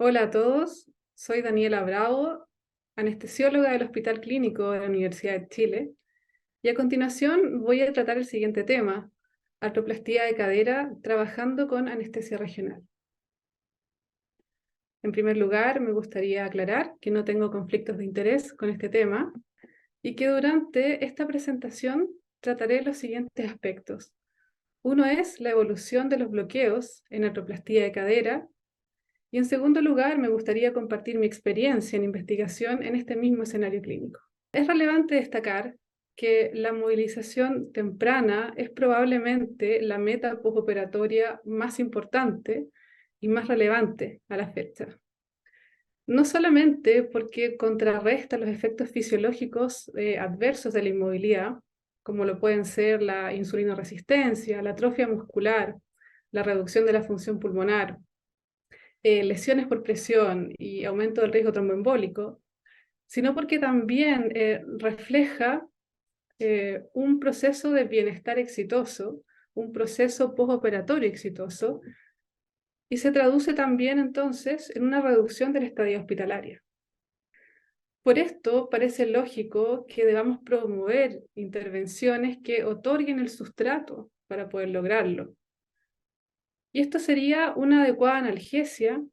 Hola a todos, soy Daniela Bravo, anestesióloga del Hospital Clínico de la Universidad de Chile, y a continuación voy a tratar el siguiente tema: artroplastía de cadera trabajando con anestesia regional. En primer lugar, me gustaría aclarar que no tengo conflictos de interés con este tema y que durante esta presentación trataré los siguientes aspectos. Uno es la evolución de los bloqueos en artroplastía de cadera. Y en segundo lugar, me gustaría compartir mi experiencia en investigación en este mismo escenario clínico. Es relevante destacar que la movilización temprana es probablemente la meta postoperatoria más importante y más relevante a la fecha. No solamente porque contrarresta los efectos fisiológicos adversos de la inmovilidad, como lo pueden ser la insulinoresistencia, la atrofia muscular, la reducción de la función pulmonar, lesiones por presión y aumento del riesgo tromboembólico, sino porque también refleja un proceso de bienestar exitoso, un proceso postoperatorio exitoso, y se traduce también entonces en una reducción de la estadía hospitalaria. Por esto parece lógico que debamos promover intervenciones que otorguen el sustrato para poder lograrlo. Y esto sería una adecuada analgesia,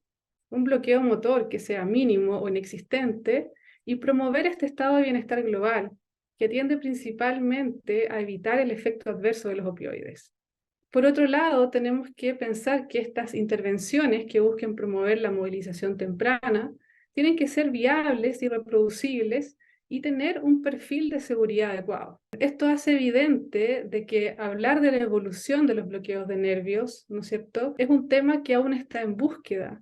un bloqueo motor que sea mínimo o inexistente, y promover este estado de bienestar global, que tiende principalmente a evitar el efecto adverso de los opioides. Por otro lado, tenemos que pensar que estas intervenciones que busquen promover la movilización temprana tienen que ser viables y reproducibles y tener un perfil de seguridad adecuado. Esto hace evidente de que hablar de la evolución de los bloqueos de nervios, ¿no es cierto?, es un tema que aún está en búsqueda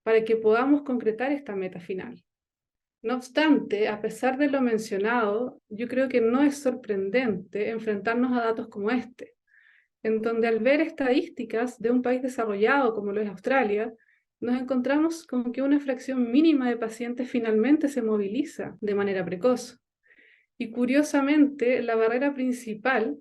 para que podamos concretar esta meta final. No obstante, a pesar de lo mencionado, yo creo que no es sorprendente enfrentarnos a datos como este, en donde al ver estadísticas de un país desarrollado como lo es Australia, nos encontramos con que una fracción mínima de pacientes finalmente se moviliza de manera precoz. Y curiosamente, la barrera principal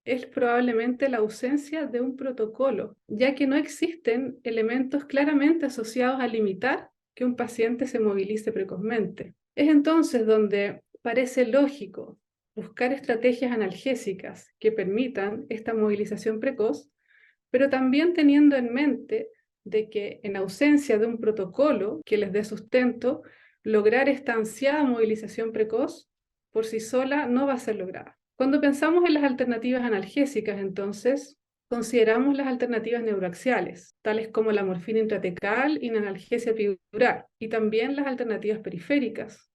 es probablemente la ausencia de un protocolo, ya que no existen elementos claramente asociados a limitar que un paciente se movilice precozmente. Es entonces donde parece lógico buscar estrategias analgésicas que permitan esta movilización precoz, pero también teniendo en mente de que en ausencia de un protocolo que les dé sustento, lograr esta ansiada movilización precoz por sí sola no va a ser lograda. Cuando pensamos en las alternativas analgésicas, entonces, consideramos las alternativas neuroaxiales, tales como la morfina intratecal y la analgesia epidural, y también las alternativas periféricas,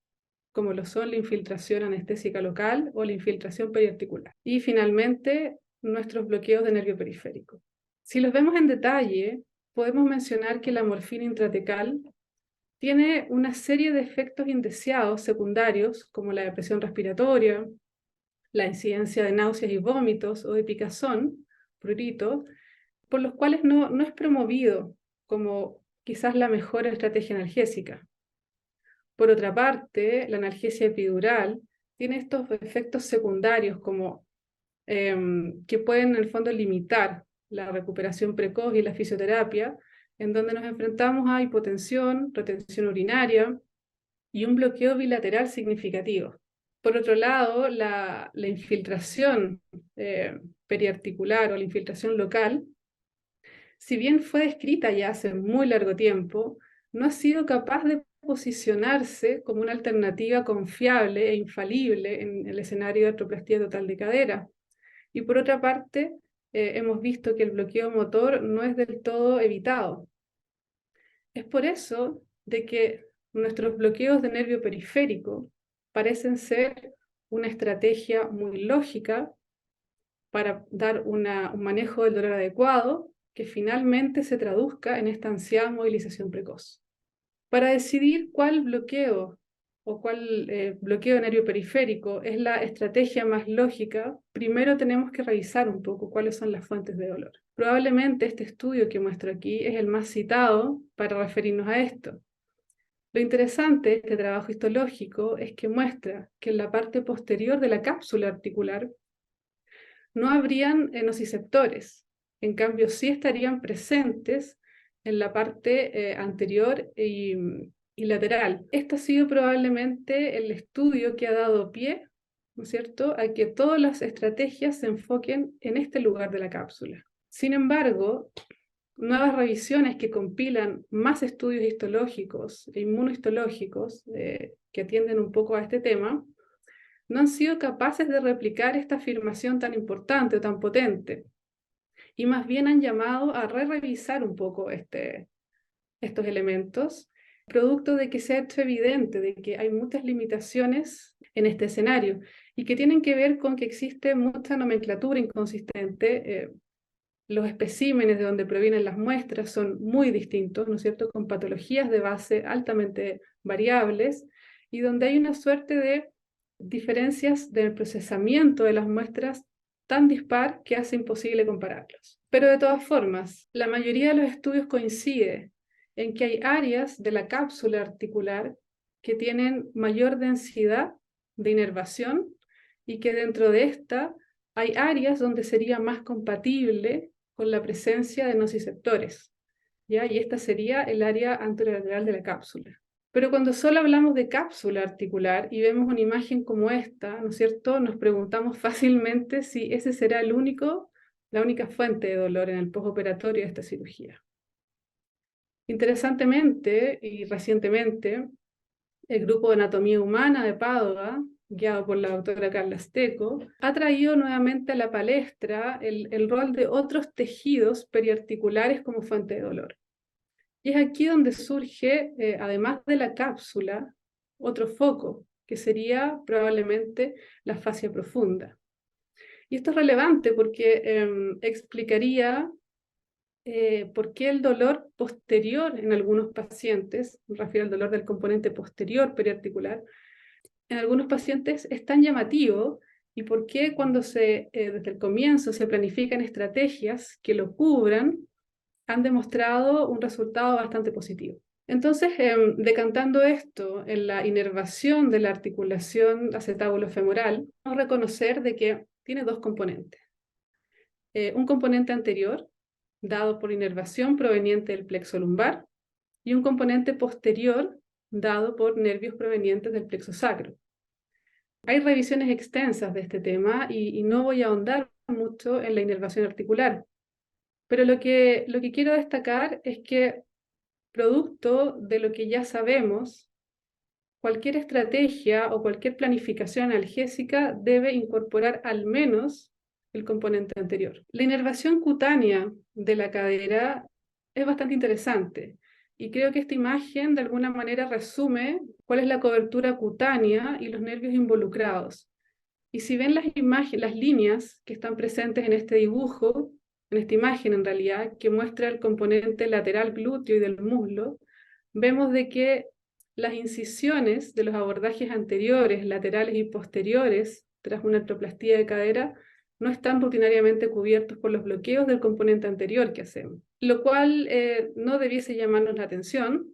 como lo son la infiltración anestésica local o la infiltración periarticular. Y finalmente, nuestros bloqueos de nervio periférico. Si los vemos en detalle, podemos mencionar que la morfina intratecal tiene una serie de efectos indeseados secundarios, como la depresión respiratoria, la incidencia de náuseas y vómitos o de picazón, prurito, por los cuales no es promovido como quizás la mejor estrategia analgésica. Por otra parte, la analgesia epidural tiene estos efectos secundarios como que pueden en el fondo limitar la recuperación precoz y la fisioterapia, en donde nos enfrentamos a hipotensión, retención urinaria y un bloqueo bilateral significativo. Por otro lado, la infiltración periarticular o la infiltración local, si bien fue descrita ya hace muy largo tiempo, no ha sido capaz de posicionarse como una alternativa confiable e infalible en el escenario de artroplastía total de cadera. Y por otra parte, hemos visto que el bloqueo motor no es del todo evitado. Es por eso de que nuestros bloqueos de nervio periférico parecen ser una estrategia muy lógica para dar un manejo del dolor adecuado que finalmente se traduzca en esta ansiada movilización precoz. Para decidir cuál bloqueo o cuál bloqueo de nervio periférico es la estrategia más lógica, primero tenemos que revisar un poco cuáles son las fuentes de dolor. Probablemente este estudio que muestro aquí es el más citado para referirnos a esto. Lo interesante de este trabajo histológico es que muestra que en la parte posterior de la cápsula articular no habrían nociceptores, en cambio sí estarían presentes en la parte anterior y lateral. Este ha sido probablemente el estudio que ha dado pie, ¿no es cierto?, a que todas las estrategias se enfoquen en este lugar de la cápsula. Sin embargo, nuevas revisiones que compilan más estudios histológicos e inmunohistológicos que atienden un poco a este tema, no han sido capaces de replicar esta afirmación tan importante o tan potente, y más bien han llamado a revisar un poco estos elementos, producto de que se ha hecho evidente de que hay muchas limitaciones en este escenario y que tienen que ver con que existe mucha nomenclatura inconsistente. Los especímenes de donde provienen las muestras son muy distintos, ¿no es cierto?, con patologías de base altamente variables y donde hay una suerte de diferencias del procesamiento de las muestras tan dispar que hace imposible compararlos. Pero de todas formas, la mayoría de los estudios coincide en que hay áreas de la cápsula articular que tienen mayor densidad de inervación y que dentro de esta hay áreas donde sería más compatible con la presencia de nociceptores, ¿ya? Y esta sería el área anterolateral de la cápsula. Pero cuando solo hablamos de cápsula articular y vemos una imagen como esta, ¿no es cierto?, nos preguntamos fácilmente si ese será la única fuente de dolor en el postoperatorio de esta cirugía. Interesantemente y recientemente, el grupo de anatomía humana de Padua, guiado por la doctora Carla Stecco, ha traído nuevamente a la palestra el rol de otros tejidos periarticulares como fuente de dolor. Y es aquí donde surge, además de la cápsula, otro foco, que sería probablemente la fascia profunda. Y esto es relevante porque explicaría por qué el dolor posterior en algunos pacientes, me refiero al dolor del componente posterior periarticular, en algunos pacientes es tan llamativo y por qué cuando desde el comienzo se planifican estrategias que lo cubran, han demostrado un resultado bastante positivo. Entonces, decantando esto en la inervación de la articulación acetábulo-femoral, vamos a reconocer de que tiene dos componentes. Un componente anterior, dado por inervación proveniente del plexo lumbar, y un componente posterior, dado por nervios provenientes del plexo sacro. Hay revisiones extensas de este tema y no voy a ahondar mucho en la inervación articular, pero lo que quiero destacar es que, producto de lo que ya sabemos, cualquier estrategia o cualquier planificación analgésica debe incorporar al menos el componente anterior. La inervación cutánea de la cadera es bastante interesante y creo que esta imagen de alguna manera resume cuál es la cobertura cutánea y los nervios involucrados. Y si ven las líneas que están presentes en este dibujo, en esta imagen en realidad, que muestra el componente lateral glúteo y del muslo, vemos de que las incisiones de los abordajes anteriores, laterales y posteriores tras una artroplastía de cadera no están rutinariamente cubiertos por los bloqueos del componente anterior que hacemos, lo cual no debiese llamarnos la atención,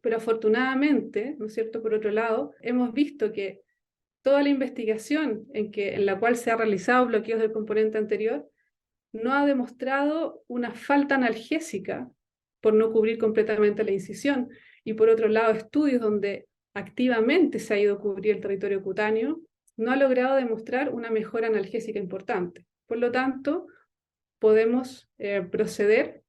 pero afortunadamente, ¿no es cierto?, por otro lado, hemos visto que toda la investigación en la cual se ha realizado bloqueos del componente anterior no ha demostrado una falta analgésica por no cubrir completamente la incisión, y por otro lado estudios donde activamente se ha ido a cubrir el territorio cutáneo no ha logrado demostrar una mejora analgésica importante. Por lo tanto, podemos proceder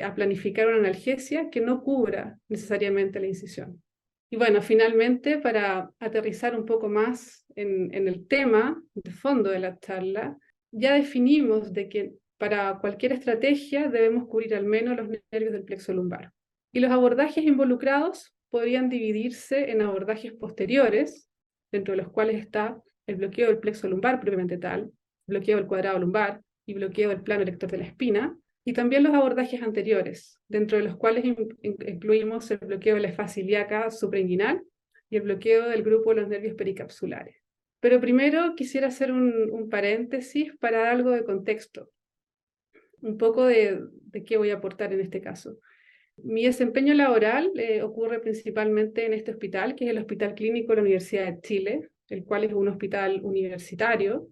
a planificar una analgesia que no cubra necesariamente la incisión. Y bueno, finalmente, para aterrizar un poco más en el tema de fondo de la charla, ya definimos de que para cualquier estrategia debemos cubrir al menos los nervios del plexo lumbar. Y los abordajes involucrados podrían dividirse en abordajes posteriores, dentro de los cuales está el bloqueo del plexo lumbar propiamente tal, bloqueo del cuadrado lumbar y bloqueo del plano erector de la espina, y también los abordajes anteriores, dentro de los cuales incluimos el bloqueo de la fascia ilíaca suprainguinal y el bloqueo del grupo de los nervios pericapsulares. Pero primero quisiera hacer un paréntesis para dar algo de contexto, un poco de qué voy a aportar en este caso. Mi desempeño laboral ocurre principalmente en este hospital, que es el Hospital Clínico de la Universidad de Chile, el cual es un hospital universitario.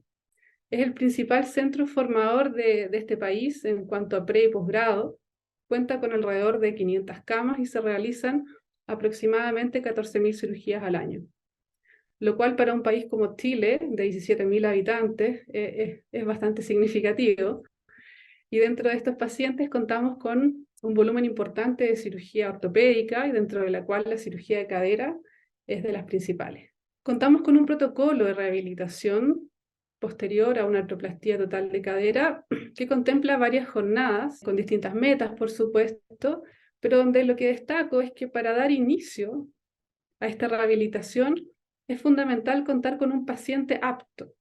Es el principal centro formador de este país en cuanto a pre y posgrado, cuenta con alrededor de 500 camas y se realizan aproximadamente 14.000 cirugías al año, lo cual para un país como Chile, de 17.000 habitantes, es bastante significativo. Y dentro de estos pacientes contamos con un volumen importante de cirugía ortopédica, y dentro de la cual la cirugía de cadera es de las principales. Contamos con un protocolo de rehabilitación posterior a una artroplastía total de cadera que contempla varias jornadas con distintas metas, por supuesto, pero donde lo que destaco es que para dar inicio a esta rehabilitación es fundamental contar con un paciente apto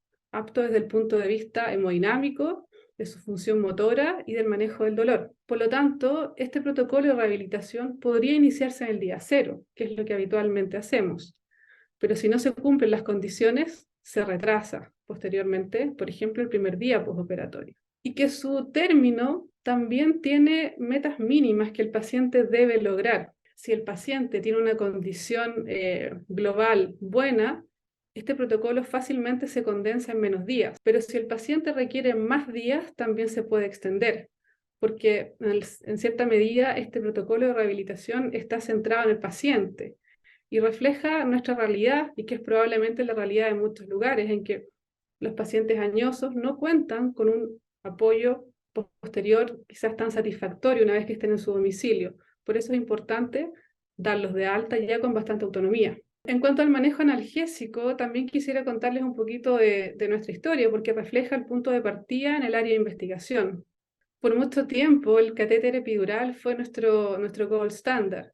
desde el punto de vista hemodinámico, de su función motora y del manejo del dolor. Por lo tanto, este protocolo de rehabilitación podría iniciarse en el día cero, que es lo que habitualmente hacemos, pero si no se cumplen las condiciones, se retrasa posteriormente, por ejemplo, el primer día postoperatorio. Y que su término también tiene metas mínimas que el paciente debe lograr. Si el paciente tiene una condición global buena, este protocolo fácilmente se condensa en menos días, pero si el paciente requiere más días, también se puede extender, porque en cierta medida este protocolo de rehabilitación está centrado en el paciente y refleja nuestra realidad, y que es probablemente la realidad de muchos lugares en que los pacientes añosos no cuentan con un apoyo posterior quizás tan satisfactorio una vez que estén en su domicilio. Por eso es importante darlos de alta ya con bastante autonomía. En cuanto al manejo analgésico, también quisiera contarles un poquito de nuestra historia, porque refleja el punto de partida en el área de investigación. Por mucho tiempo, el catéter epidural fue nuestro gold standard,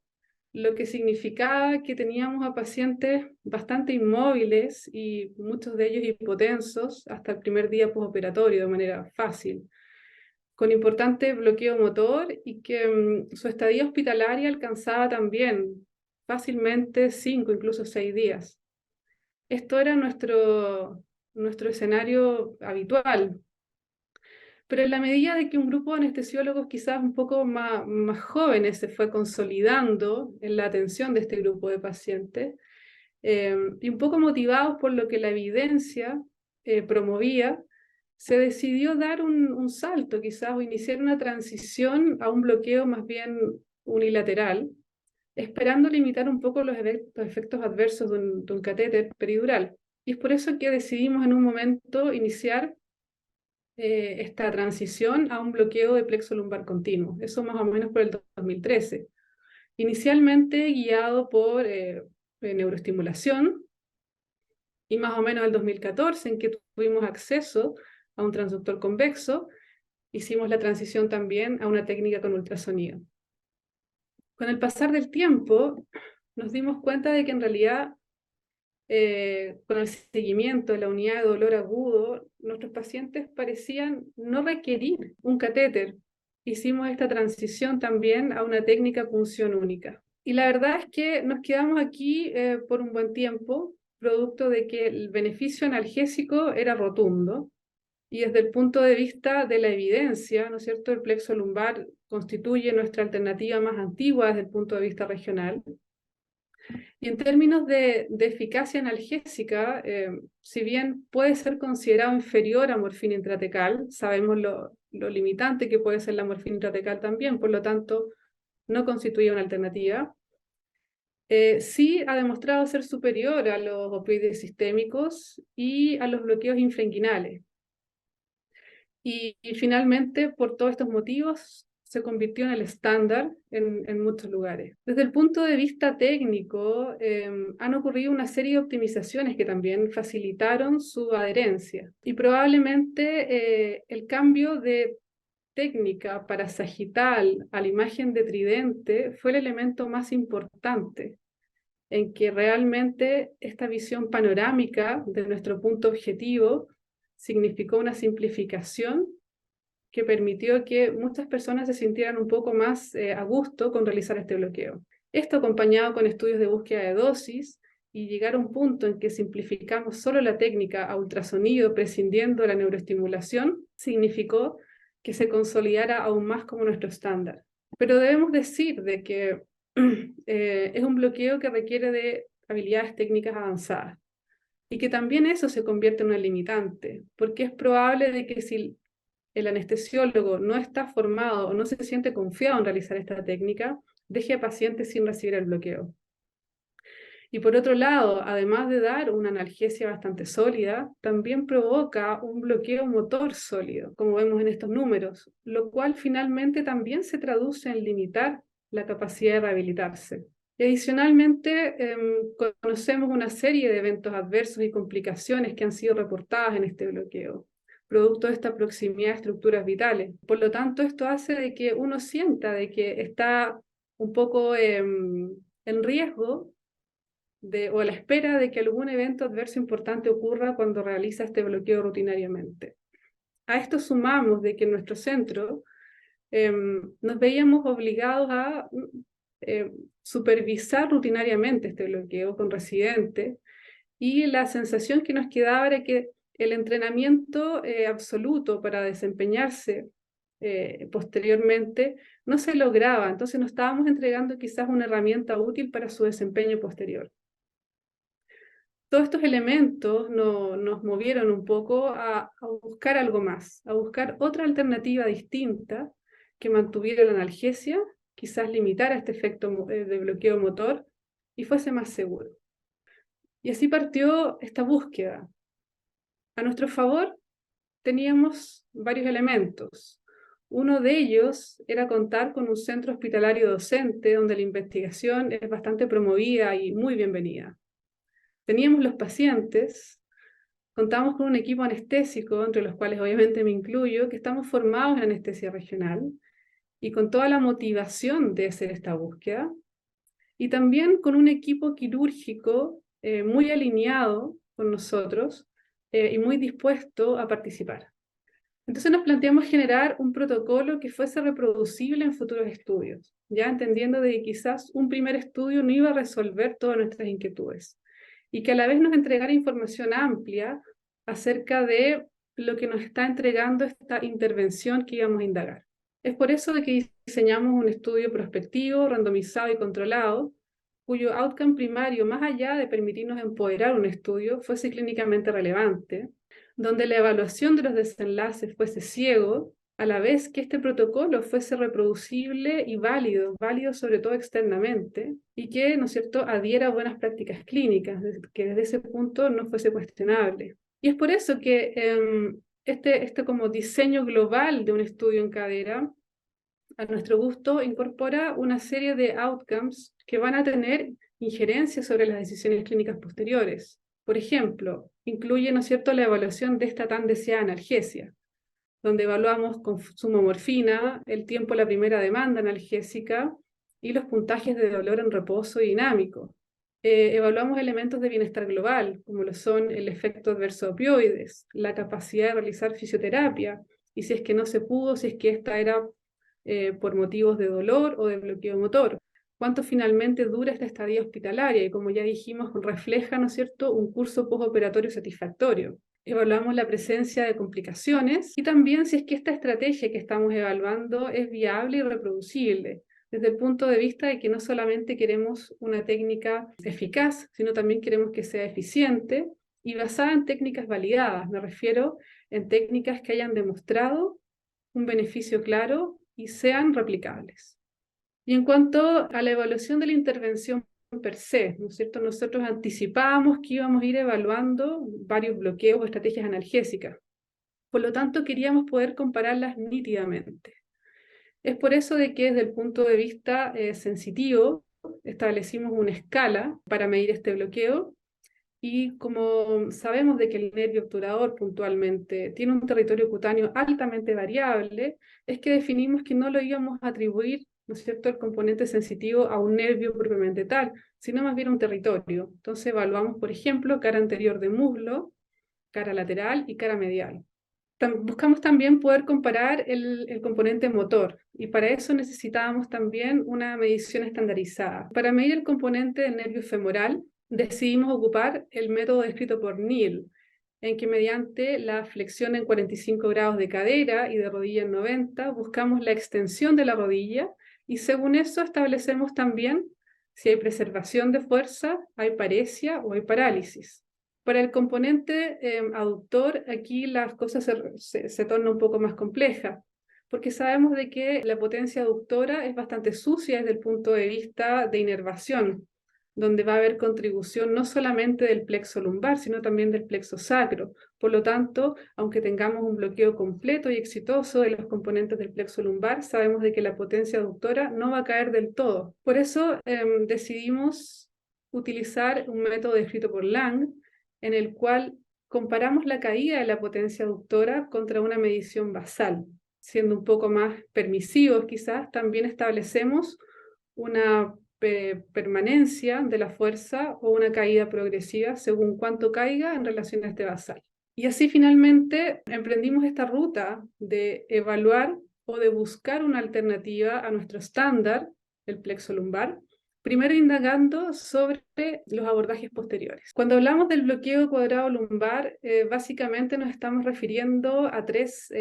lo que significaba que teníamos a pacientes bastante inmóviles y muchos de ellos hipotensos hasta el primer día postoperatorio de manera fácil, con importante bloqueo motor, y que su estadía hospitalaria alcanzaba también fácilmente 5, incluso 6 días. Esto era nuestro escenario habitual. Pero en la medida de que un grupo de anestesiólogos quizás un poco más jóvenes se fue consolidando en la atención de este grupo de pacientes, y un poco motivados por lo que la evidencia promovía, se decidió dar un salto quizás, o iniciar una transición a un bloqueo más bien unilateral, esperando limitar un poco los efectos adversos de un catéter peridural. Y es por eso que decidimos en un momento iniciar esta transición a un bloqueo de plexo lumbar continuo, eso más o menos por el 2013. Inicialmente guiado por neuroestimulación, y más o menos el 2014, en que tuvimos acceso a un transductor convexo, hicimos la transición también a una técnica con ultrasonido. Con el pasar del tiempo, nos dimos cuenta de que en realidad, con el seguimiento de la unidad de dolor agudo, nuestros pacientes parecían no requerir un catéter. Hicimos esta transición también a una técnica punción única. Y la verdad es que nos quedamos aquí por un buen tiempo, producto de que el beneficio analgésico era rotundo, y desde el punto de vista de la evidencia, ¿no es cierto?, el plexo lumbar constituye nuestra alternativa más antigua desde el punto de vista regional. Y en términos de eficacia analgésica, si bien puede ser considerado inferior a morfina intratecal, sabemos lo limitante que puede ser la morfina intratecal también, por lo tanto, no constituye una alternativa. Sí ha demostrado ser superior a los opioides sistémicos y a los bloqueos infrainguinales. Y finalmente, por todos estos motivos, se convirtió en el estándar en muchos lugares. Desde el punto de vista técnico, han ocurrido una serie de optimizaciones que también facilitaron su adherencia. Y probablemente el cambio de técnica para sagital a la imagen de tridente fue el elemento más importante, en que realmente esta visión panorámica de nuestro punto objetivo significó una simplificación que permitió que muchas personas se sintieran un poco más a gusto con realizar este bloqueo. Esto, acompañado con estudios de búsqueda de dosis y llegar a un punto en que simplificamos solo la técnica a ultrasonido prescindiendo de la neuroestimulación, significó que se consolidara aún más como nuestro estándar. Pero debemos decir de que es un bloqueo que requiere de habilidades técnicas avanzadas, y que también eso se convierte en una limitante, porque es probable de que si el anestesiólogo no está formado o no se siente confiado en realizar esta técnica, deje a pacientes sin recibir el bloqueo. Y por otro lado, además de dar una analgesia bastante sólida, también provoca un bloqueo motor sólido, como vemos en estos números, lo cual finalmente también se traduce en limitar la capacidad de rehabilitarse. Y adicionalmente, conocemos una serie de eventos adversos y complicaciones que han sido reportadas en este bloqueo, producto de esta proximidad a estructuras vitales. Por lo tanto, esto hace de que uno sienta de que está un poco en riesgo o a la espera de que algún evento adverso importante ocurra cuando realiza este bloqueo rutinariamente. A esto sumamos de que en nuestro centro nos veíamos obligados a supervisar rutinariamente este bloqueo con residentes, y la sensación que nos quedaba era que el entrenamiento absoluto para desempeñarse posteriormente no se lograba, entonces no estábamos entregando quizás una herramienta útil para su desempeño posterior. Todos estos elementos nos movieron un poco a buscar algo más, a buscar otra alternativa distinta que mantuviera la analgesia, quizás limitara este efecto de bloqueo motor y fuese más seguro. Y así partió esta búsqueda. A nuestro favor teníamos varios elementos. Uno de ellos era contar con un centro hospitalario docente donde la investigación es bastante promovida y muy bienvenida. Teníamos los pacientes, contamos con un equipo anestésico, entre los cuales obviamente me incluyo, que estamos formados en anestesia regional y con toda la motivación de hacer esta búsqueda, y también con un equipo quirúrgico muy alineado con nosotros y muy dispuesto a participar. Entonces nos planteamos generar un protocolo que fuese reproducible en futuros estudios, ya entendiendo de que quizás un primer estudio no iba a resolver todas nuestras inquietudes, y que a la vez nos entregara información amplia acerca de lo que nos está entregando esta intervención que íbamos a indagar. Es por eso de que diseñamos un estudio prospectivo, randomizado y controlado, cuyo outcome primario, más allá de permitirnos empoderar un estudio, fuese clínicamente relevante, donde la evaluación de los desenlaces fuese ciego, a la vez que este protocolo fuese reproducible y válido sobre todo externamente, y que, ¿no es cierto?, adhiera a buenas prácticas clínicas, que desde ese punto no fuese cuestionable. Y es por eso que este como diseño global de un estudio en cadera, a nuestro gusto, incorpora una serie de outcomes que van a tener injerencia sobre las decisiones clínicas posteriores. Por ejemplo, incluye, ¿no es cierto?, la evaluación de esta tan deseada analgesia, donde evaluamos consumo de morfina, el tiempo a la primera demanda analgésica y los puntajes de dolor en reposo y dinámico. Evaluamos elementos de bienestar global, como lo son el efecto adverso de opioides, la capacidad de realizar fisioterapia, y si es que no se pudo, si es que esta era por motivos de dolor o de bloqueo motor. Cuánto finalmente dura esta estadía hospitalaria, y como ya dijimos, refleja, ¿no es cierto?, un curso postoperatorio satisfactorio. Evaluamos la presencia de complicaciones y también si es que esta estrategia que estamos evaluando es viable y reproducible, desde el punto de vista de que no solamente queremos una técnica eficaz, sino también queremos que sea eficiente y basada en técnicas validadas. Me refiero en técnicas que hayan demostrado un beneficio claro y sean replicables. Y en cuanto a la evaluación de la intervención per se, ¿no es cierto?, nosotros anticipábamos que íbamos a ir evaluando varios bloqueos o estrategias analgésicas. Por lo tanto, queríamos poder compararlas nítidamente. Es por eso de que desde el punto de vista sensitivo establecimos una escala para medir este bloqueo, y como sabemos de que el nervio obturador puntualmente tiene un territorio cutáneo altamente variable, es que definimos que no lo íbamos a atribuir, ¿no es cierto?, el componente sensitivo a un nervio propiamente tal, sino más bien a un territorio. Entonces evaluamos, por ejemplo, cara anterior de muslo, cara lateral y cara medial. Buscamos también poder comparar el componente motor, y para eso necesitábamos también una medición estandarizada. Para medir el componente del nervio femoral, decidimos ocupar el método descrito por Neal, en que mediante la flexión en 45 grados de cadera y de rodilla en 90, buscamos la extensión de la rodilla, y según eso establecemos también si hay preservación de fuerza, hay paresia o hay parálisis. Para el componente aductor, aquí las cosas se tornan un poco más complejas, porque sabemos de que la potencia aductora es bastante sucia desde el punto de vista de inervación, donde va a haber contribución no solamente del plexo lumbar, sino también del plexo sacro. Por lo tanto, aunque tengamos un bloqueo completo y exitoso de los componentes del plexo lumbar, sabemos de que la potencia aductora no va a caer del todo. Por eso decidimos utilizar un método descrito por Lang, en el cual comparamos la caída de la potencia aductora contra una medición basal. Siendo un poco más permisivos quizás, también establecemos una permanencia de la fuerza o una caída progresiva según cuánto caiga en relación a este basal. Y así finalmente emprendimos esta ruta de evaluar o de buscar una alternativa a nuestro estándar, el plexo lumbar, primero indagando sobre los abordajes posteriores. Cuando hablamos del bloqueo cuadrado lumbar, básicamente nos estamos refiriendo a tres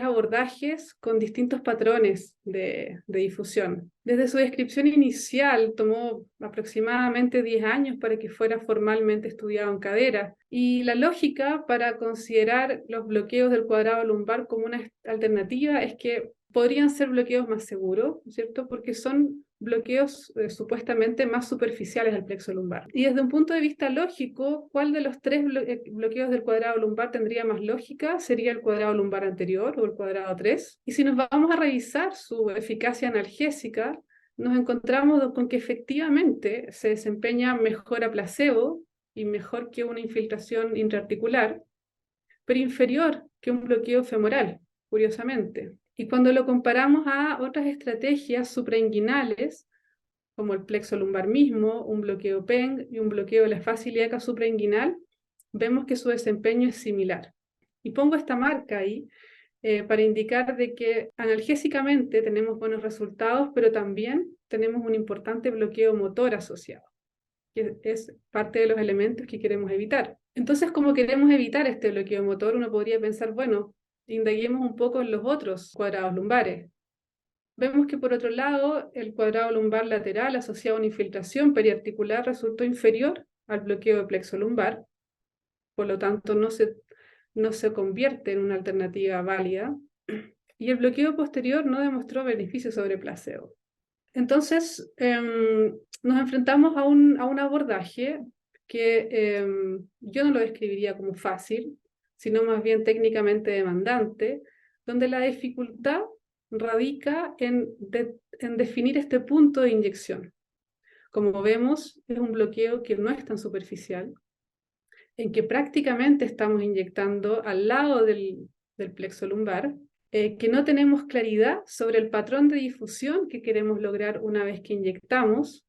abordajes con distintos patrones de difusión. Desde su descripción inicial tomó aproximadamente 10 años para que fuera formalmente estudiado en cadera, y la lógica para considerar los bloqueos del cuadrado lumbar como una alternativa es que podrían ser bloqueos más seguros, ¿cierto? Porque son bloqueos supuestamente más superficiales al plexo lumbar. Y desde un punto de vista lógico, ¿cuál de los tres bloqueos del cuadrado lumbar tendría más lógica? Sería el cuadrado lumbar anterior o el cuadrado 3. Y si nos vamos a revisar su eficacia analgésica, nos encontramos con que efectivamente se desempeña mejor a placebo y mejor que una infiltración intraarticular, pero inferior que un bloqueo femoral, curiosamente. Y cuando lo comparamos a otras estrategias suprainguinales, como el plexo lumbar mismo, un bloqueo PENG y un bloqueo de la fascia ilíaca suprainguinal, vemos que su desempeño es similar. Y pongo esta marca ahí para indicar de que analgésicamente tenemos buenos resultados, pero también tenemos un importante bloqueo motor asociado, que es parte de los elementos que queremos evitar. Entonces, como queremos evitar este bloqueo motor, uno podría pensar, bueno, indaguemos un poco en los otros cuadrados lumbares. Vemos que por otro lado, el cuadrado lumbar lateral asociado a una infiltración periarticular resultó inferior al bloqueo de plexo lumbar, por lo tanto no se convierte en una alternativa válida, y el bloqueo posterior no demostró beneficio sobre placebo. Entonces, nos enfrentamos a un abordaje que yo no lo describiría como fácil, sino más bien técnicamente demandante, donde la dificultad radica en definir este punto de inyección. Como vemos, es un bloqueo que no es tan superficial, en que prácticamente estamos inyectando al lado del plexo lumbar, que no tenemos claridad sobre el patrón de difusión que queremos lograr una vez que inyectamos,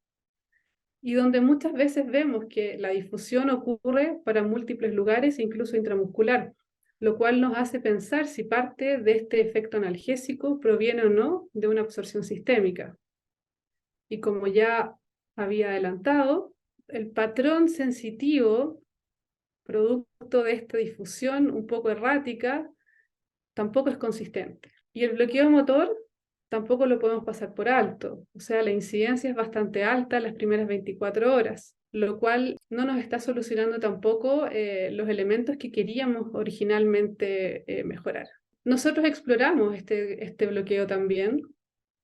y donde muchas veces vemos que la difusión ocurre para múltiples lugares, incluso intramuscular, lo cual nos hace pensar si parte de este efecto analgésico proviene o no de una absorción sistémica. Y como ya había adelantado, el patrón sensitivo, producto de esta difusión un poco errática, tampoco es consistente. Y el bloqueo motor tampoco lo podemos pasar por alto. O sea, la incidencia es bastante alta las primeras 24 horas, lo cual no nos está solucionando tampoco los elementos que queríamos originalmente mejorar. Nosotros exploramos este bloqueo también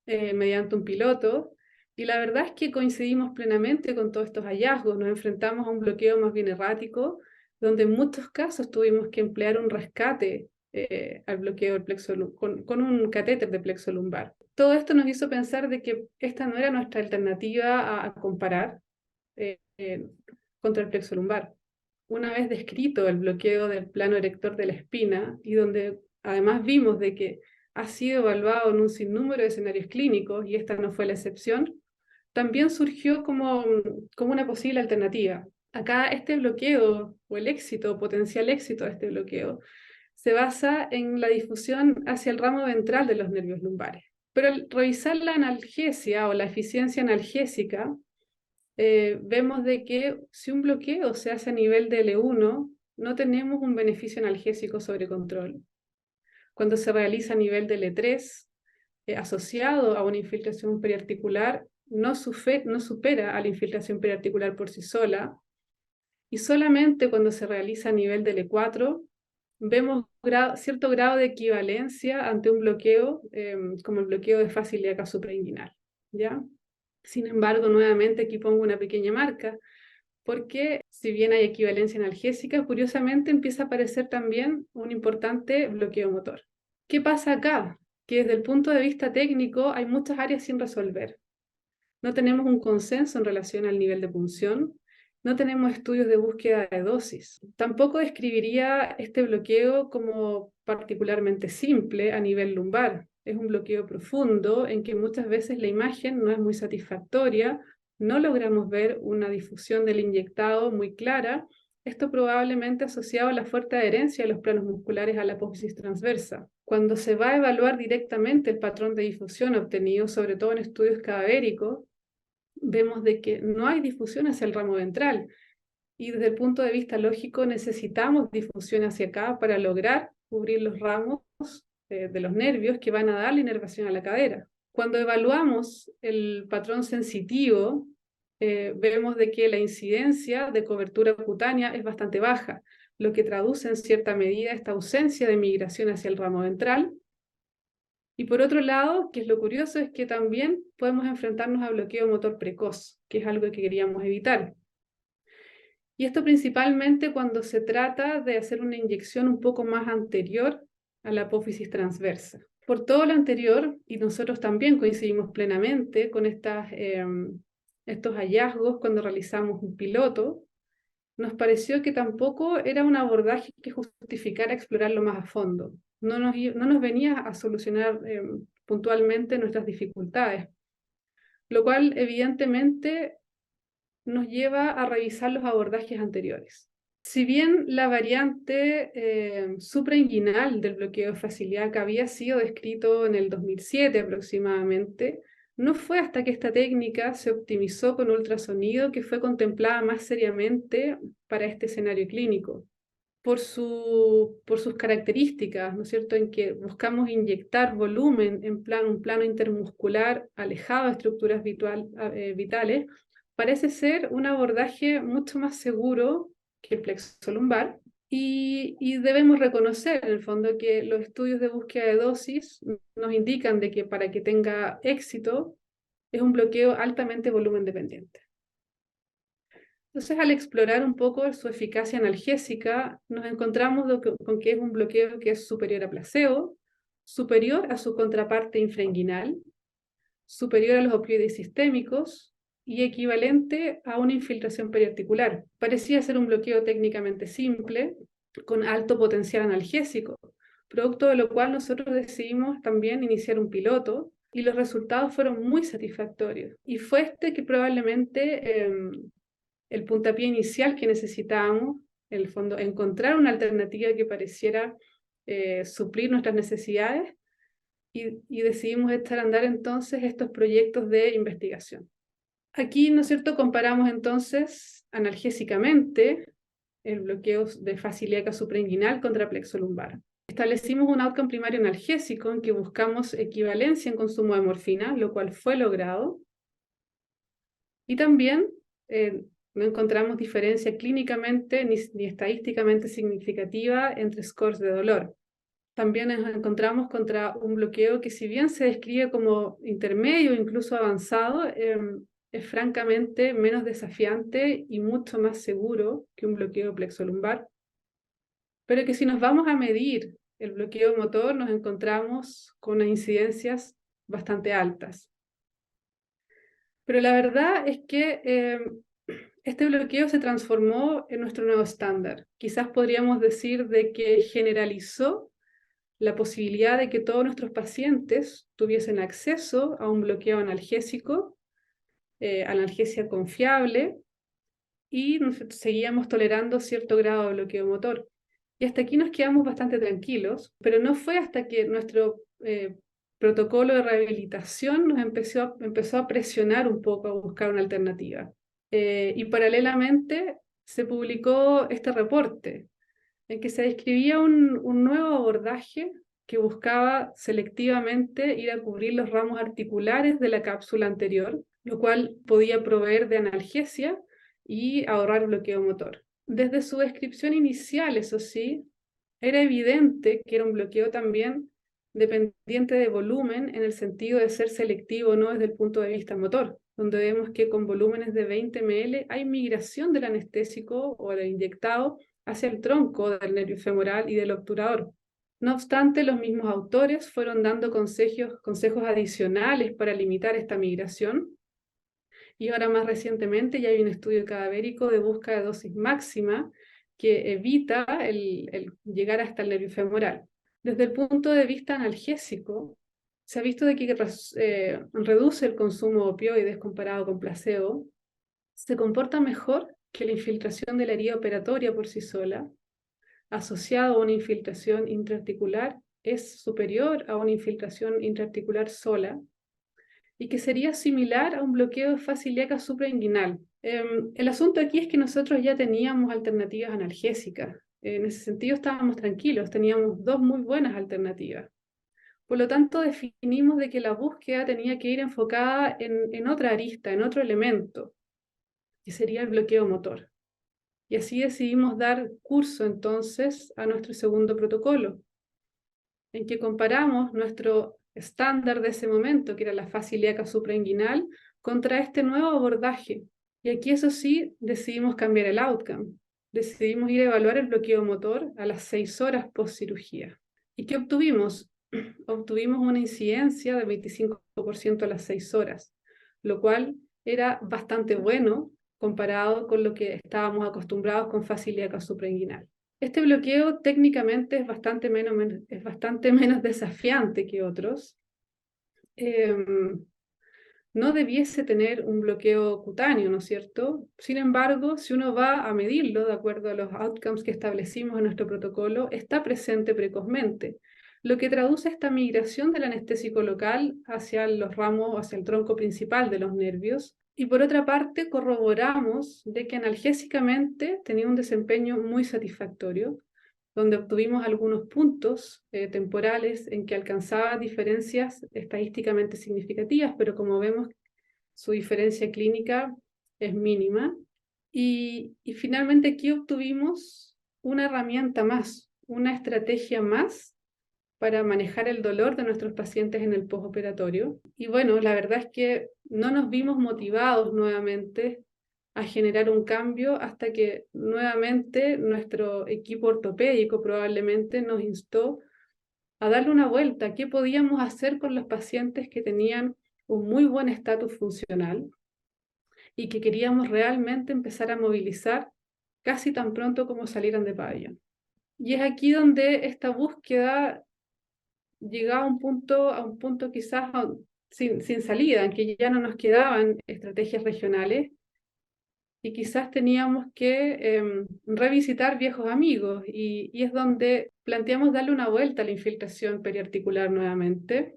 mediante un piloto, y la verdad es que coincidimos plenamente con todos estos hallazgos. Nos enfrentamos a un bloqueo más bien errático, donde en muchos casos tuvimos que emplear un rescate al bloqueo del plexo con un catéter de plexo lumbar. Todo esto nos hizo pensar de que esta no era nuestra alternativa a comparar eh, eh, contra el plexo lumbar. Una vez descrito el bloqueo del plano erector de la espina, y donde además vimos de que ha sido evaluado en un sinnúmero de escenarios clínicos, y esta no fue la excepción, también surgió como una posible alternativa. Acá este bloqueo, o el éxito, o potencial éxito de este bloqueo, se basa en la difusión hacia el ramo ventral de los nervios lumbares. Pero al revisar la analgesia o la eficiencia analgésica, vemos de que si un bloqueo se hace a nivel de L1, no tenemos un beneficio analgésico sobre control. Cuando se realiza a nivel de L3, asociado a una infiltración periarticular, no supera a la infiltración periarticular por sí sola, y solamente cuando se realiza a nivel del E4 vemos cierto grado de equivalencia ante un bloqueo, como el bloqueo de fase ilíaca suprainguinal, ¿ya? Sin embargo, nuevamente aquí pongo una pequeña marca, porque si bien hay equivalencia analgésica, curiosamente empieza a aparecer también un importante bloqueo motor. ¿Qué pasa acá? Que desde el punto de vista técnico hay muchas áreas sin resolver. No tenemos un consenso en relación al nivel de punción, no tenemos estudios de búsqueda de dosis. Tampoco describiría este bloqueo como particularmente simple a nivel lumbar. Es un bloqueo profundo en que muchas veces la imagen no es muy satisfactoria, no logramos ver una difusión del inyectado muy clara. Esto probablemente asociado a la fuerte adherencia de los planos musculares a la apófisis transversa. Cuando se va a evaluar directamente el patrón de difusión obtenido, sobre todo en estudios cadavéricos, vemos de que no hay difusión hacia el ramo ventral. Y desde el punto de vista lógico necesitamos difusión hacia acá para lograr cubrir los ramos de los nervios que van a dar la inervación a la cadera. Cuando evaluamos el patrón sensitivo, vemos de que la incidencia de cobertura cutánea es bastante baja, lo que traduce en cierta medida esta ausencia de migración hacia el ramo ventral. Y por otro lado, que es lo curioso, es que también podemos enfrentarnos a bloqueo motor precoz, que es algo que queríamos evitar. Y esto principalmente cuando se trata de hacer una inyección un poco más anterior a la apófisis transversa. Por todo lo anterior, y nosotros también coincidimos plenamente con estos hallazgos cuando realizamos un piloto, nos pareció que tampoco era un abordaje que justificara explorarlo más a fondo. No nos venía a solucionar puntualmente nuestras dificultades, lo cual evidentemente nos lleva a revisar los abordajes anteriores. Si bien la variante suprainguinal del bloqueo de fase ilíaca había sido descrito en el 2007 aproximadamente, no fue hasta que esta técnica se optimizó con ultrasonido que fue contemplada más seriamente para este escenario clínico. Por sus características, ¿no es cierto?, en que buscamos inyectar volumen en un plano intermuscular alejado de estructuras vitales, parece ser un abordaje mucho más seguro que el plexo lumbar, y debemos reconocer en el fondo que los estudios de búsqueda de dosis nos indican de que para que tenga éxito es un bloqueo altamente volumen dependiente. Entonces, al explorar un poco su eficacia analgésica, nos encontramos con que es un bloqueo que es superior a placebo, superior a su contraparte infrainguinal, superior a los opioides sistémicos y equivalente a una infiltración periarticular. Parecía ser un bloqueo técnicamente simple, con alto potencial analgésico, producto de lo cual nosotros decidimos también iniciar un piloto y los resultados fueron muy satisfactorios. Y fue este que probablemente el puntapié inicial que necesitábamos, en el fondo, encontrar una alternativa que pareciera suplir nuestras necesidades, y decidimos echar a andar entonces estos proyectos de investigación. Aquí, ¿no es cierto?, comparamos entonces analgésicamente el bloqueo de fase ilíaca suprainguinal contra plexo lumbar. Establecimos un outcome primario analgésico en que buscamos equivalencia en consumo de morfina, lo cual fue logrado, y también no encontramos diferencia clínicamente ni estadísticamente significativa entre scores de dolor. También nos encontramos contra un bloqueo que, si bien se describe como intermedio, incluso avanzado, es francamente menos desafiante y mucho más seguro que un bloqueo plexolumbar. Pero que si nos vamos a medir el bloqueo motor, nos encontramos con unas incidencias bastante altas. Pero la verdad es que este bloqueo se transformó en nuestro nuevo estándar. Quizás podríamos decir de que generalizó la posibilidad de que todos nuestros pacientes tuviesen acceso a un bloqueo analgésico, analgesia confiable, y seguíamos tolerando cierto grado de bloqueo motor. Y hasta aquí nos quedamos bastante tranquilos, pero no fue hasta que nuestro protocolo de rehabilitación nos empezó a presionar un poco a buscar una alternativa. Y paralelamente se publicó este reporte en que se describía un nuevo abordaje que buscaba selectivamente ir a cubrir los ramos articulares de la cápsula anterior, lo cual podía proveer de analgesia y ahorrar bloqueo motor. Desde su descripción inicial, eso sí, era evidente que era un bloqueo también dependiente de volumen en el sentido de ser selectivo, no desde el punto de vista motor, donde vemos que con volúmenes de 20 ml hay migración del anestésico o del inyectado hacia el tronco del nervio femoral y del obturador. No obstante, los mismos autores fueron dando consejos adicionales para limitar esta migración, y ahora más recientemente ya hay un estudio cadavérico de búsqueda de dosis máxima que evita el llegar hasta el nervio femoral. Desde el punto de vista analgésico, se ha visto de que reduce el consumo de opioides comparado con placebo, se comporta mejor que la infiltración de la herida operatoria por sí sola, asociado a una infiltración intraarticular, es superior a una infiltración intraarticular sola, y que sería similar a un bloqueo de fase ilíaca suprainguinal. El asunto aquí es que nosotros ya teníamos alternativas analgésicas. En ese sentido estábamos tranquilos, teníamos dos muy buenas alternativas. Por lo tanto, definimos de que la búsqueda tenía que ir enfocada en otra arista, en otro elemento, que sería el bloqueo motor. Y así decidimos dar curso entonces a nuestro segundo protocolo, en que comparamos nuestro estándar de ese momento, que era la fase ilíaca suprainguinal, contra este nuevo abordaje. Y aquí, eso sí, decidimos cambiar el outcome. Decidimos ir a evaluar el bloqueo motor a las 6 horas post cirugía. ¿Y qué obtuvimos? Obtuvimos una incidencia de 25% a las 6 horas, lo cual era bastante bueno comparado con lo que estábamos acostumbrados con fase ilíaca suprainguinal. Este bloqueo técnicamente es bastante menos desafiante que otros. No debiese tener un bloqueo cutáneo, ¿no es cierto? Sin embargo, si uno va a medirlo de acuerdo a los outcomes que establecimos en nuestro protocolo, está presente precozmente, lo que traduce esta migración del anestésico local hacia los ramos, hacia el tronco principal de los nervios. Y por otra parte, corroboramos de que analgésicamente tenía un desempeño muy satisfactorio, donde obtuvimos algunos puntos temporales en que alcanzaba diferencias estadísticamente significativas, pero como vemos, su diferencia clínica es mínima. Y finalmente aquí obtuvimos una herramienta más, una estrategia más para manejar el dolor de nuestros pacientes en el postoperatorio. Y bueno, la verdad es que no nos vimos motivados nuevamente a generar un cambio hasta que nuevamente nuestro equipo ortopédico probablemente nos instó a darle una vuelta. ¿Qué podíamos hacer con los pacientes que tenían un muy buen estatus funcional y que queríamos realmente empezar a movilizar casi tan pronto como salieran de pabellón? Y es aquí donde esta búsqueda llegaba a un punto quizás sin salida, en que ya no nos quedaban estrategias regionales y quizás teníamos que revisitar viejos amigos, y es donde planteamos darle una vuelta a la infiltración periarticular nuevamente,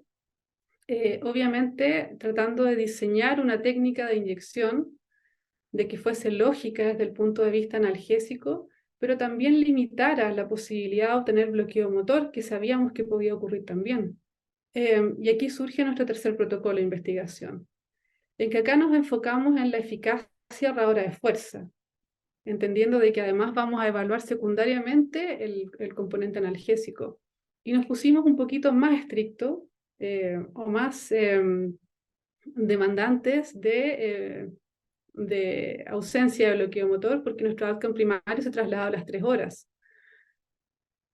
obviamente tratando de diseñar una técnica de inyección de que fuese lógica desde el punto de vista analgésico, pero también limitara la posibilidad de obtener bloqueo motor, que sabíamos que podía ocurrir también. Y aquí surge nuestro tercer protocolo de investigación, en que acá nos enfocamos en la eficacia ahorradora de fuerza, entendiendo de que además vamos a evaluar secundariamente el componente analgésico. Y nos pusimos un poquito más estricto o más demandantes de ausencia de bloqueo motor, porque nuestro outcome primario se trasladaba a las 3 horas.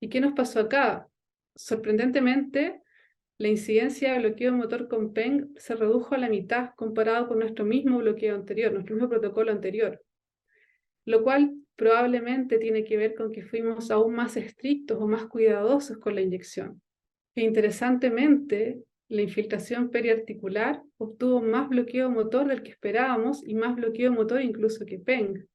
¿Y qué nos pasó acá? Sorprendentemente, la incidencia de bloqueo motor con PENG se redujo a la mitad comparado con nuestro mismo bloqueo anterior, nuestro mismo protocolo anterior, lo cual probablemente tiene que ver con que fuimos aún más estrictos o más cuidadosos con la inyección. E interesantemente, la infiltración periarticular obtuvo más bloqueo motor del que esperábamos y más bloqueo motor incluso que PENG.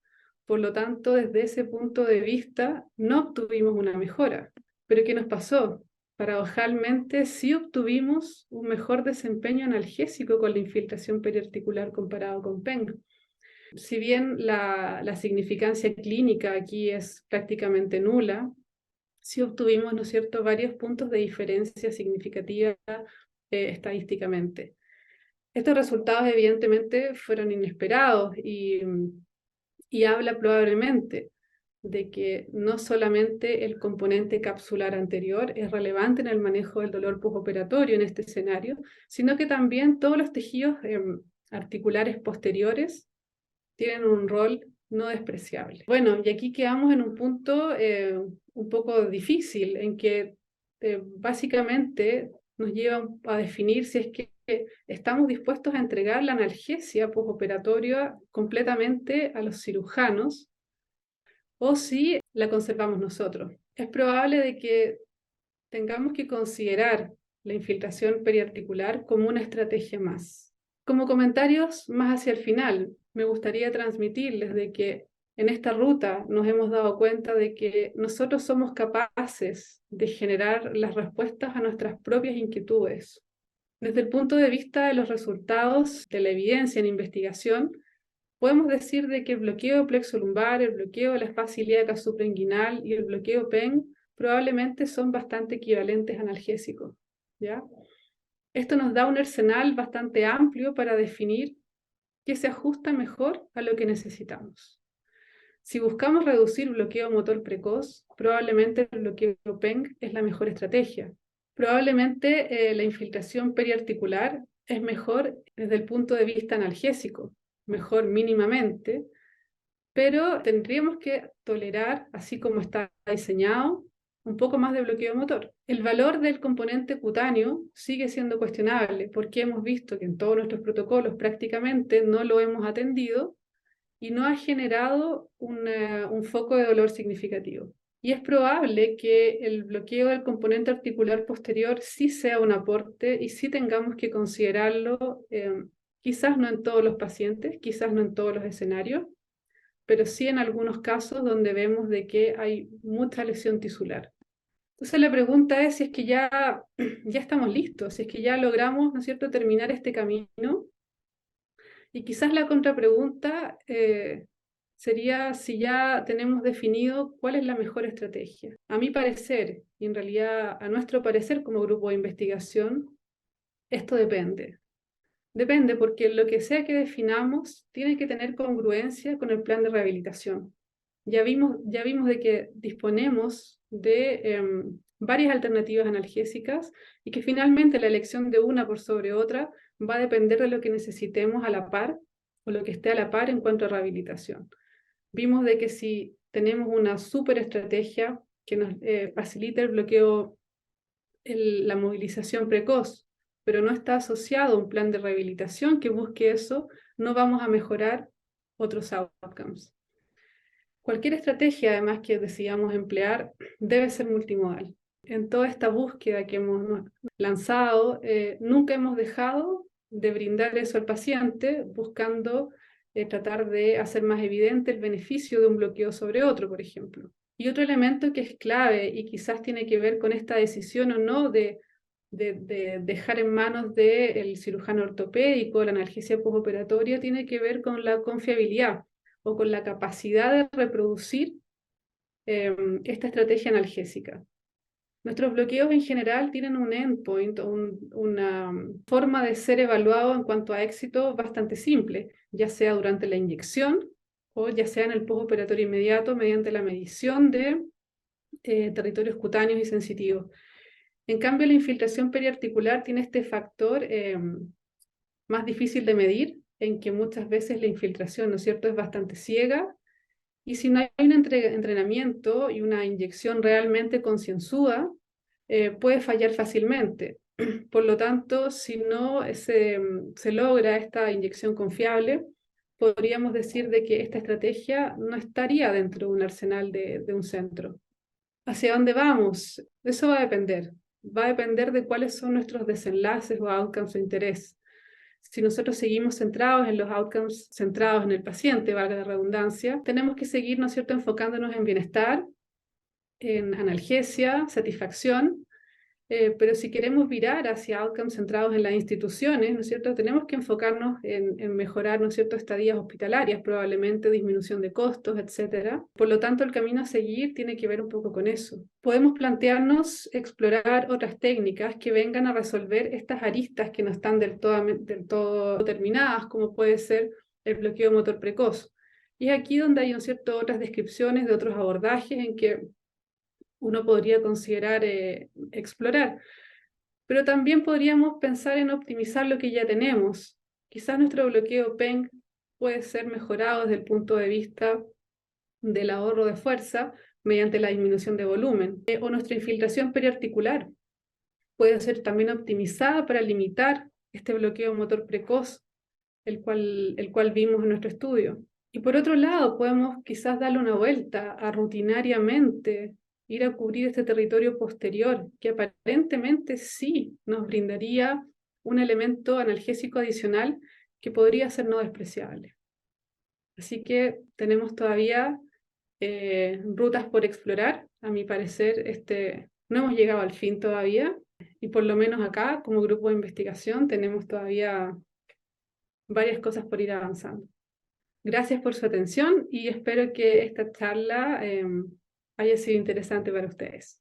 Por lo tanto, desde ese punto de vista, no obtuvimos una mejora. ¿Pero qué nos pasó? Paradojalmente, sí obtuvimos un mejor desempeño analgésico con la infiltración periarticular comparado con PENG. Si bien la significancia clínica aquí es prácticamente nula, sí obtuvimos, ¿no es cierto?, varios puntos de diferencia significativa estadísticamente. Estos resultados evidentemente fueron inesperados y habla probablemente de que no solamente el componente capsular anterior es relevante en el manejo del dolor postoperatorio en este escenario, sino que también todos los tejidos articulares posteriores tienen un rol no despreciable. Bueno, y aquí quedamos en un punto un poco difícil, en que básicamente nos lleva a definir si es que estamos dispuestos a entregar la analgesia postoperatoria completamente a los cirujanos o si la conservamos nosotros. Es probable de que tengamos que considerar la infiltración periarticular como una estrategia más. Como comentarios más hacia el final, me gustaría transmitirles de que en esta ruta nos hemos dado cuenta de que nosotros somos capaces de generar las respuestas a nuestras propias inquietudes. Desde el punto de vista de los resultados de la evidencia en investigación, podemos decir de que el bloqueo plexo lumbar, el bloqueo de la fascia ilíaca suprainguinal y el bloqueo PEN probablemente son bastante equivalentes analgésicos, ¿ya? Esto nos da un arsenal bastante amplio para definir qué se ajusta mejor a lo que necesitamos. Si buscamos reducir bloqueo motor precoz, probablemente el bloqueo PEN es la mejor estrategia. Probablemente la infiltración periarticular es mejor desde el punto de vista analgésico, mejor mínimamente, pero tendríamos que tolerar, así como está diseñado, un poco más de bloqueo motor. El valor del componente cutáneo sigue siendo cuestionable porque hemos visto que en todos nuestros protocolos prácticamente no lo hemos atendido y no ha generado un foco de dolor significativo. Y es probable que el bloqueo del componente articular posterior sí sea un aporte y sí tengamos que considerarlo, quizás no en todos los pacientes, quizás no en todos los escenarios, pero sí en algunos casos donde vemos de que hay mucha lesión tisular. Entonces la pregunta es si es que ya estamos listos, si es que ya logramos, ¿no es cierto?, terminar este camino. Y quizás la contrapregunta sería si ya tenemos definido cuál es la mejor estrategia. A mi parecer, y en realidad a nuestro parecer como grupo de investigación, esto depende. Depende porque lo que sea que definamos tiene que tener congruencia con el plan de rehabilitación. Ya vimos de que disponemos de varias alternativas analgésicas y que finalmente la elección de una por sobre otra va a depender de lo que necesitemos a la par o lo que esté a la par en cuanto a rehabilitación. Vimos de que si tenemos una super estrategia que nos facilite el bloqueo, la movilización precoz, pero no está asociado a un plan de rehabilitación que busque eso, no vamos a mejorar otros outcomes. Cualquier estrategia, además, que decidamos emplear, debe ser multimodal. En toda esta búsqueda que hemos lanzado, nunca hemos dejado de brindar eso al paciente, buscando tratar de hacer más evidente el beneficio de un bloqueo sobre otro, por ejemplo. Y otro elemento que es clave y quizás tiene que ver con esta decisión o no de dejar en manos del cirujano ortopédico la analgesia postoperatoria tiene que ver con la confiabilidad o con la capacidad de reproducir esta estrategia analgésica. Nuestros bloqueos en general tienen un endpoint o una forma de ser evaluado en cuanto a éxito bastante simple, ya sea durante la inyección o ya sea en el postoperatorio inmediato mediante la medición de territorios cutáneos y sensitivos. En cambio, la infiltración periarticular tiene este factor más difícil de medir, en que muchas veces la infiltración, ¿no es cierto?, es bastante ciega, y si no hay un entrenamiento y una inyección realmente concienzuda, puede fallar fácilmente. Por lo tanto, si no se logra esta inyección confiable, podríamos decir de que esta estrategia no estaría dentro de un arsenal de un centro. ¿Hacia dónde vamos? Eso va a depender. Va a depender de cuáles son nuestros desenlaces o outcomes de interés. Si nosotros seguimos centrados en los outcomes, centrados en el paciente, valga la redundancia, tenemos que seguir, ¿no es cierto?, enfocándonos en bienestar, en analgesia, satisfacción, pero si queremos virar hacia outcomes centrados en las instituciones, ¿no es cierto?, tenemos que enfocarnos en mejorar, ¿no es cierto?, estadías hospitalarias, probablemente disminución de costos, etcétera. Por lo tanto, el camino a seguir tiene que ver un poco con eso. Podemos plantearnos explorar otras técnicas que vengan a resolver estas aristas que no están del todo terminadas, como puede ser el bloqueo motor precoz. Y es aquí donde hay otras descripciones de otros abordajes en que uno podría considerar explorar. Pero también podríamos pensar en optimizar lo que ya tenemos. Quizás nuestro bloqueo PENG puede ser mejorado desde el punto de vista del ahorro de fuerza mediante la disminución de volumen. O nuestra infiltración periarticular puede ser también optimizada para limitar este bloqueo motor precoz, el cual vimos en nuestro estudio. Y por otro lado, podemos quizás darle una vuelta a rutinariamente ir a cubrir este territorio posterior, que aparentemente sí nos brindaría un elemento analgésico adicional que podría ser no despreciable. Así que tenemos todavía rutas por explorar. A mi parecer, no hemos llegado al fin todavía, y por lo menos acá, como grupo de investigación, tenemos todavía varias cosas por ir avanzando. Gracias por su atención y espero que esta charla haya sido interesante para ustedes.